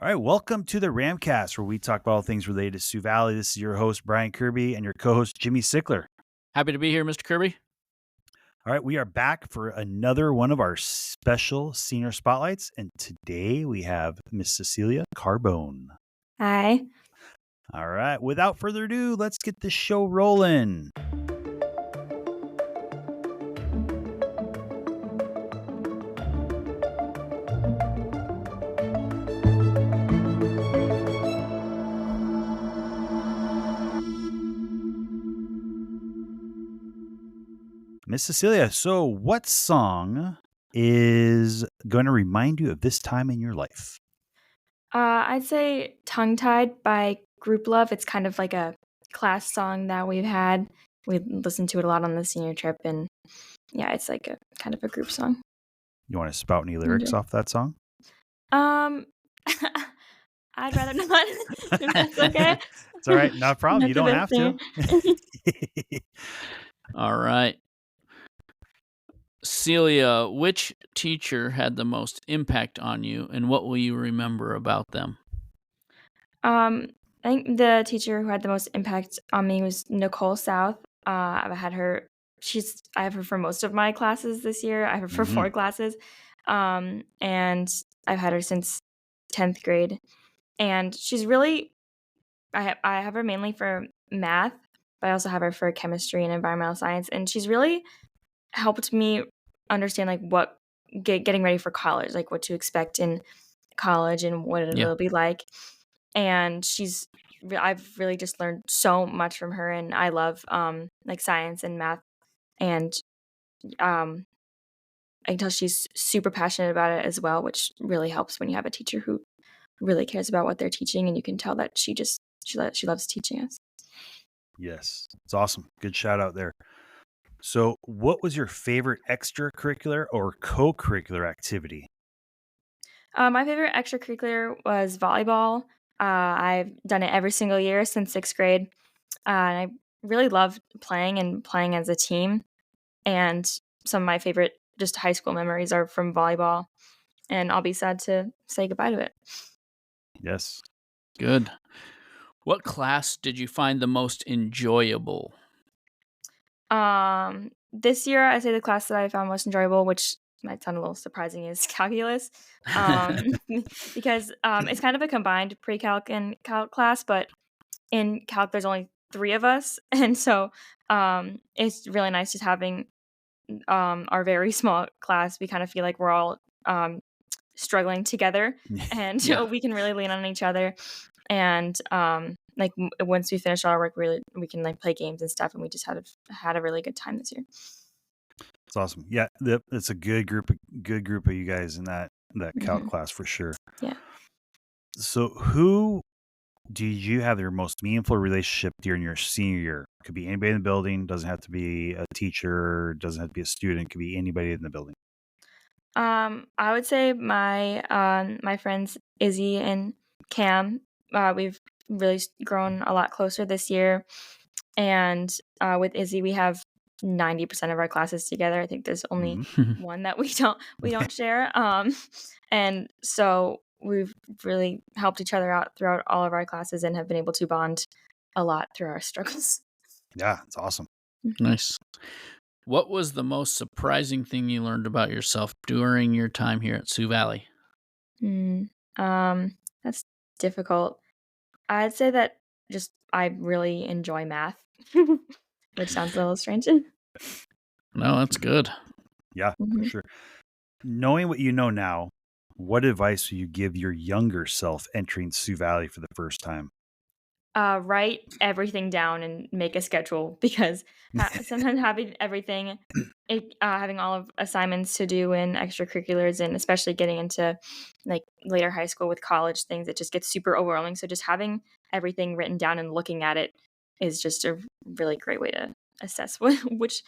All right, welcome to the RAMcast, where we talk about all things related to Sioux Valley. This is your host, Brian Kirby, and your co-host, Jimmy Sickler. Happy to be here, Mr. Kirby. All right, we are back for another one of our special senior spotlights, and today we have Miss Celia Carbone. Hi. All right, without further ado, let's get the show rolling. Miss Cecilia, so what song is going to remind you of this time in your life? I'd say Tongue Tied by Group Love. It's kind of like a class song that we've had. We listened to it a lot on the senior trip, and yeah, it's like a kind of a group song. You want to spout any lyrics off that song? I'd rather not. If that's okay. It's all right. Not a problem. You don't have to. All right. Celia, which teacher had the most impact on you, and what will you remember about them? I think the teacher who had the most impact on me was Nicole South. I've had her. I have her for most of my classes this year. I have her for 4 classes, and I've had her since 10th grade. And she's really. I have her mainly for math, but I also have her for chemistry and environmental science. And she's really helped me understand like what getting ready for college, like what to expect in college and what it'll be like. And I've really just learned so much from her, and I love like science and math, and I can tell she's super passionate about it as well, which really helps when you have a teacher who really cares about what they're teaching, and you can tell that she loves teaching us. Yes, it's awesome. Good shout out there. So, what was your favorite extracurricular or co-curricular activity? My favorite extracurricular was volleyball. I've done it every single year since 6th grade. And I really loved playing as a team. And some of my favorite just high school memories are from volleyball. And I'll be sad to say goodbye to it. Yes. Good. What class did you find the most enjoyable? This year, I say the class that I found most enjoyable, which might sound a little surprising, is calculus. Because it's kind of a combined pre-calc and calc class, but in calc, there's only 3 of us. And so it's really nice just having our very small class. We kind of feel like we're all struggling together, and we can really lean on each other. And like once we finish our work, we can like play games and stuff, and we just had a really good time this year. It's awesome. Yeah, it's a good group of you guys in that calc class for sure. Yeah. So, who did you have your most meaningful relationship during your senior year? Could be anybody in the building. Doesn't have to be a teacher. Doesn't have to be a student. Could be anybody in the building. I would say my friends Izzy and Cam. We've really grown a lot closer this year, and with Izzy, we have 90% of our classes together. I think there's only one that we don't share. And so we've really helped each other out throughout all of our classes and have been able to bond a lot through our struggles. Yeah, it's awesome. Nice. What was the most surprising thing you learned about yourself during your time here at Sioux Valley? That's difficult. I'd say that just I really enjoy math, which sounds a little strange. No, that's good. Yeah, for sure. Knowing what you know now, what advice will you give your younger self entering Sioux Valley for the first time? Write everything down and make a schedule, because sometimes having everything, having all of assignments to do and extracurriculars, and especially getting into like later high school with college things, it just gets super overwhelming. So just having everything written down and looking at it is just a really great way to assess which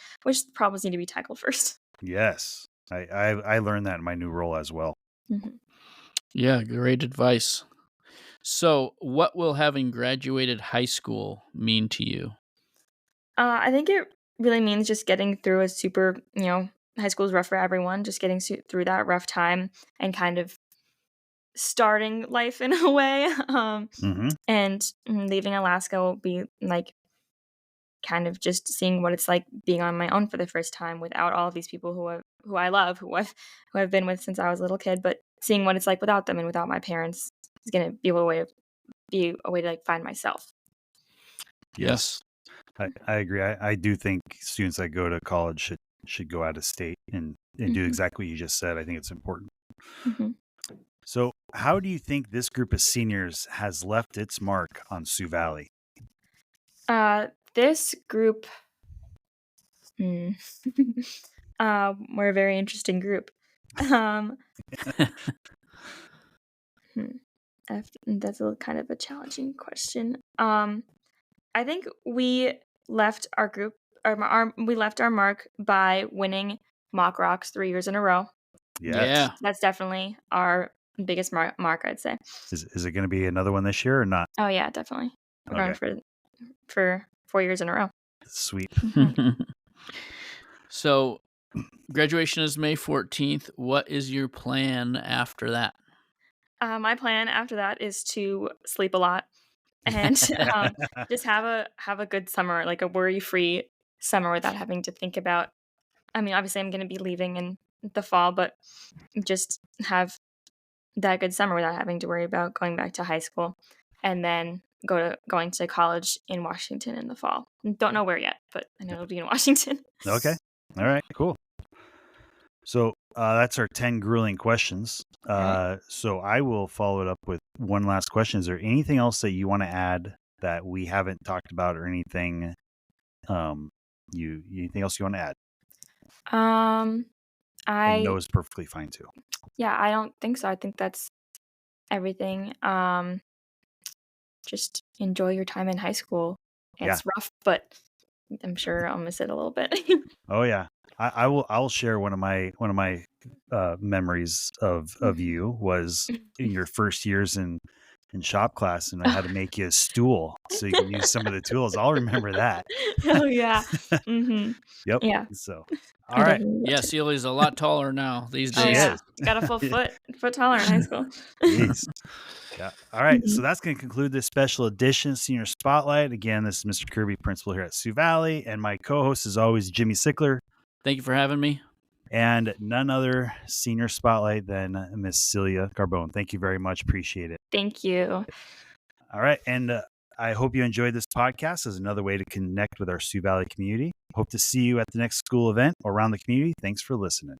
problems need to be tackled first. Yes, I learned that in my new role as well. Yeah, great advice. So, what will having graduated high school mean to you? I think it really means just getting through a super, high school is rough for everyone, just getting through that rough time and kind of starting life in a way. Mm-hmm. And leaving Alaska will be like kind of just seeing what it's like being on my own for the first time without all of these people who I love, who I've been with since I was a little kid, but seeing what it's like without them and without my parents is going to be a way to like find myself. Yes. I agree. I do think students that go to college should go out of state and do exactly what you just said. I think it's important. Mm-hmm. So, how do you think this group of seniors has left its mark on Sioux Valley? This group, we're a very interesting group. That's a kind of a challenging question. I think we left our group, we left our mark by winning Mock Rocks 3 years in a row. Yes. Yeah. That's definitely our biggest mark, I'd say. Is it going to be another one this year or not? Oh yeah, definitely. We're Okay. going for 4 years in a row. Sweet. So, graduation is May 14th. What is your plan after that? My plan after that is to sleep a lot and just have a good summer, like a worry-free summer without having to think about. I mean, obviously, I'm going to be leaving in the fall, but just have that good summer without having to worry about going back to high school, and then going to college in Washington in the fall. Don't know where yet, but I know it'll be in Washington. Okay. All right. Cool. So that's our 10 grueling questions. Right. So I will follow it up with one last question. Is there anything else that you want to add that we haven't talked about, or anything anything else you want to add? And no is perfectly fine too. Yeah, I don't think so. I think that's everything. Just enjoy your time in high school. It's rough, but I'm sure I'll miss it a little bit. Oh yeah. I'll share one of my memories of you was in your first years in shop class, and I had to make you a stool so you can use some of the tools. I'll remember that. Oh yeah. Mm-hmm. Yep. Yeah. So, all right. Yeah, Celia's a lot taller now these Oh days. yeah. Got a full foot taller in high school. Jeez. Yeah. All right. So that's going to conclude this special edition Senior Spotlight. Again, this is Mr. Kirby, principal here at Sioux Valley, and my co-host is always Jimmy Sickler. Thank you for having me. And none other Senior Spotlight than Miss Celia Carbone. Thank you very much. Appreciate it. Thank you. All right. And I hope you enjoyed this podcast as another way to connect with our Sioux Valley community. Hope to see you at the next school event or around the community. Thanks for listening.